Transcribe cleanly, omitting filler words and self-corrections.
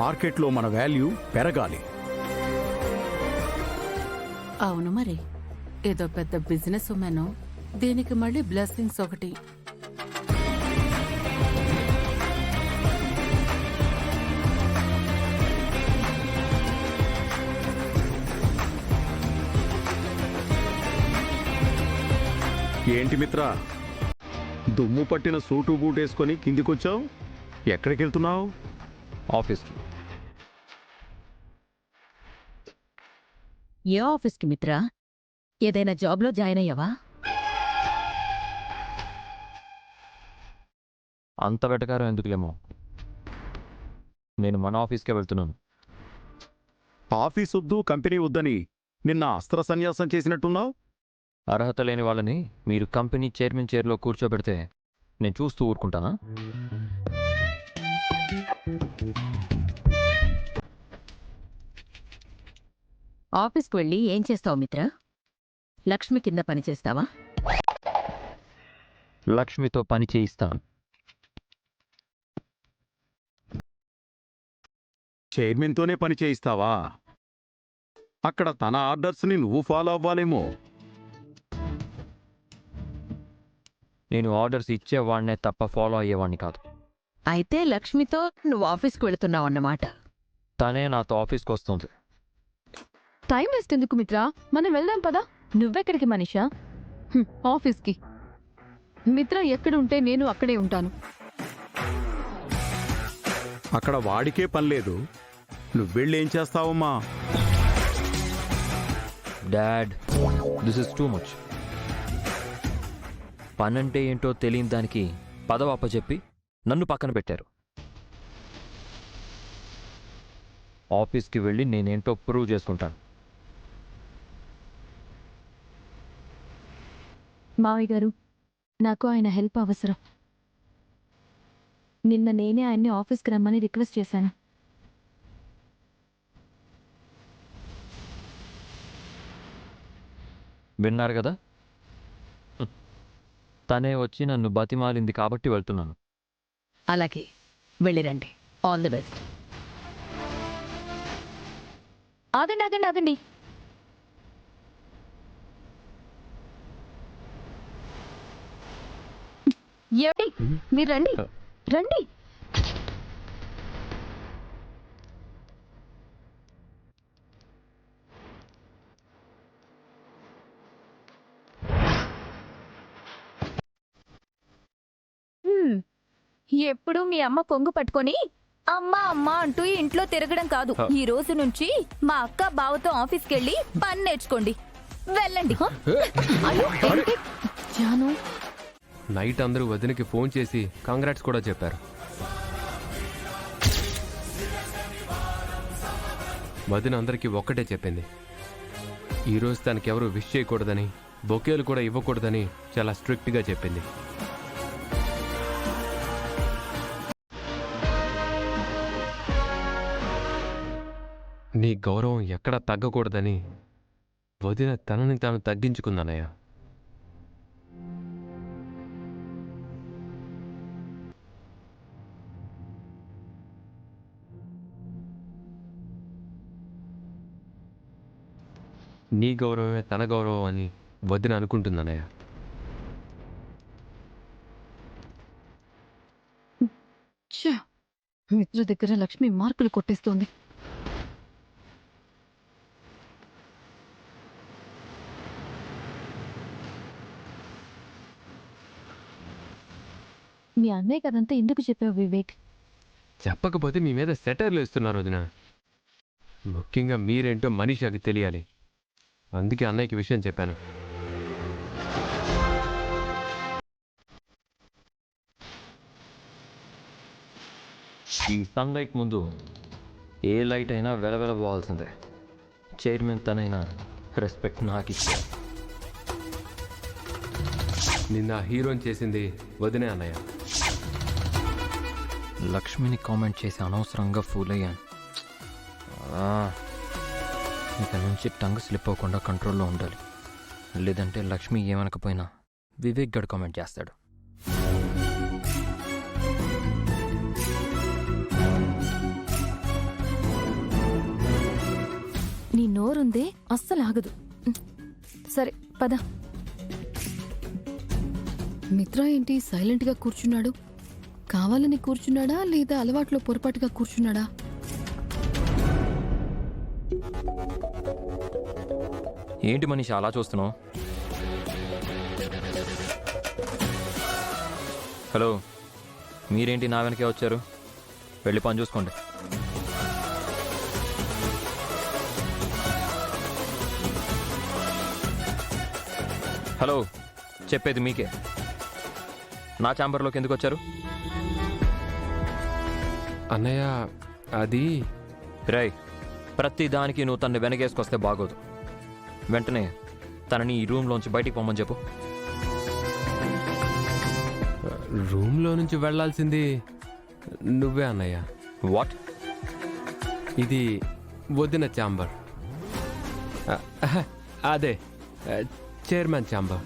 మార్కెట్లో మన వాల్యూ పెరగాలి. అవును మరి, ఏదో పెద్ద బిజినెస్ ఉమెన్, దీనికి మళ్ళీ బ్లెస్సింగ్స్ ఒకటి. ఏంటి మిత్ర, దుమ్ము పట్టిన సూటు బూటేసుకొని కిందికొచ్చావు? ఎక్కడికి వెళ్తున్నావు? ఆఫీస్కి. ఏ ఆఫీస్కి మిత్రా? ఏదైనా జాబ్లో జాయిన్ అయ్యావా? అంత వెటకారం ఎందుకులేమో, నేను మన ఆఫీస్కే వెళ్తున్నాను. ఆఫీస్ వద్దు, కంపెనీ వద్దని నిన్న అస్త్ర సన్యాసం చేసినట్టున్నావు. అర్హత లేని వాళ్ళని మీరు కంపెనీ చైర్మన్ చైర్లో కూర్చోబెడితే నేను చూస్తూ ఊరుకుంటానా? ఆఫీస్కి వెళ్ళి ఏం చేస్తావు మిత్రా? లక్ష్మి కింద పని చేస్తావా? లక్ష్మితో పని చేయిస్తాను. చైర్మన్తోనే పని చేయిస్తావా? అక్కడ తన ఆర్డర్స్ని నువ్వు ఫాలో అవ్వాలేమో. నేను ఆర్డర్స్ ఇచ్చేవాడినే తప్ప ఫాలో అయ్యేవాడిని కాదు. అయితే లక్ష్మితో నువ్వు ఆఫీస్కి వెళుతున్నావు అన్నమాట. తనే నాతో ఆఫీస్కి వస్తుంది. టైం వేస్ట్ ఎందుకు మిత్రా, మనం వెళ్దాం పదా. నువ్వెక్కడికి మనీషా? ఆఫీస్కి. మిత్ర ఎక్కడుంటే నేను అక్కడే ఉంటాను. అక్కడ వాడికే పనిలేదు, నువ్వెళ్ళేం చేస్తావమ్మా? Dad, this is too much. పనంటే ఏంటో తెలియని దానికి పదవి అప్పచెప్పి నన్ను పక్కన పెట్టారు. ఆఫీస్కి వెళ్ళి నేనేంటో ప్రూవ్ చేసుకుంటాను. మావయ్య గారు, నాకు ఆయన హెల్ప్ అవసరం. నిన్న నేనే ఆయన్ని ఆఫీస్కి రమ్మని రిక్వెస్ట్ చేశాను. విన్నారు కదా, తనే వచ్చి నన్ను బతిమాలింది కాబట్టి వెళ్తున్నాను. అలాగే వెళ్ళిరండి. All the best. ఆగండి ఆగండి ఆగండి. ఏమిటి? మీరు రండి రండి. ఎప్పుడు మీ అమ్మ కొంగు పట్టుకొని అమ్మా అమ్మా అంటూ ఇంట్లో తిరగడం కాదు. ఈ రోజు నుంచి మా అక్క బావతో ఆఫీస్కి వెళ్ళి పని నేర్చుకోండి. వెళ్ళండి. జాను, నైట్ అందరూ వదినకి ఫోన్ చేసి కంగ్రాట్స్ కూడా చెప్పారు. వదిన అందరికీ ఒక్కటే చెప్పింది, ఈరోజు తనకెవరూ విష్ చేయకూడదని, బొకేలు కూడా ఇవ్వకూడదని చాలా స్ట్రిక్ట్గా చెప్పింది. నీ గౌరవం ఎక్కడా తగ్గకూడదని వదిన తనని తాను తగ్గించుకుందన్నయ్య. నీ గౌరవమే తన గౌరవం అని వదిన అనుకుంటుందన్నయ్య. మిత్ర దగ్గర లక్ష్మి మార్కులు కొట్టేస్తోంది. మీ అన్నయ్య కదంతా ఎందుకు చెప్పావు వివేక్? చెప్పకపోతే మీ మీద సెటర్లు ఇస్తున్నారు వదిన. ముఖ్యంగా మీరేంటో మనీషాకి తెలియాలి, అందుకే అన్నయ్యకి విషయం చెప్పాను. ఈ సన్లైట్ ముందు ఏ లైట్ అయినా వెలవెలబోవాల్సిందే. చైర్మన్ తనైనా రెస్పెక్ట్ నాకు ఇచ్చారు. నిన్న హీరోని చేసింది వదినే అన్నయ్య. లక్ష్మిని కామెంట్ చేసి అనవసరంగా ఫూల్ అయ్యాను. ఇక నుంచి టంగ్ స్లిప్ అవ్వకుండా కంట్రోల్లో ఉండాలి. లేదంటే లక్ష్మి ఏమనకపోయినా వివేక్ గడ్ కామెంట్ చేస్తాడు. నోరుందే అస్సలు ఆగదు. సరే పద. మిత్ర ఏంటి సైలెంట్గా కూర్చున్నాడు? కావాలని కూర్చున్నాడా లేదా అలవాట్లో పొరపాటుగా కూర్చున్నాడా? ఏంటి మనీషా అలా చూస్తున్నావు? హలో, మీరేంటి నా వెనకే వచ్చారు? వెళ్ళి పని చూసుకోండి. హలో, చెప్పేది మీకే. నా ఛాంబర్లోకి ఎందుకు వచ్చారు? అన్నయ్య అది రేయ్, ప్రతి దానికి నువ్వు తన్ని వెనకేసుకొస్తే బాగోదు. వెంటనే తనని ఈ రూమ్లోంచి బయటికి పొమ్మని చెప్పు. రూమ్లో నుంచి వెళ్ళాల్సింది నువ్వే అన్నయ్య. వాట్? ఇది వదిన ఛాంబర్. అదే చైర్మన్ ఛాంబర్.